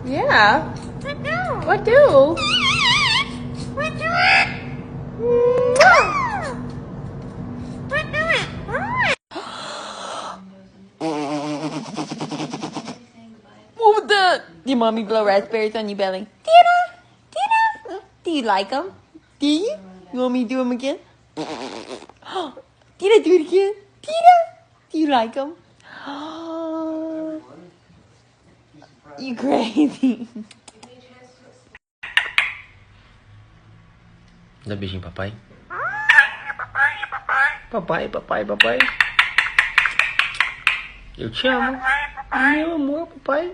Yeah. What do? What the? Did mommy blow raspberries on your belly? Tina? Tina? Do you like them? Do you? You want me to do them again? Tina, do it again. Tina? Do you like them? You crazy. Dá beijinho, papai. Papai, papai, papai. Eu te amo. Meu amor, papai.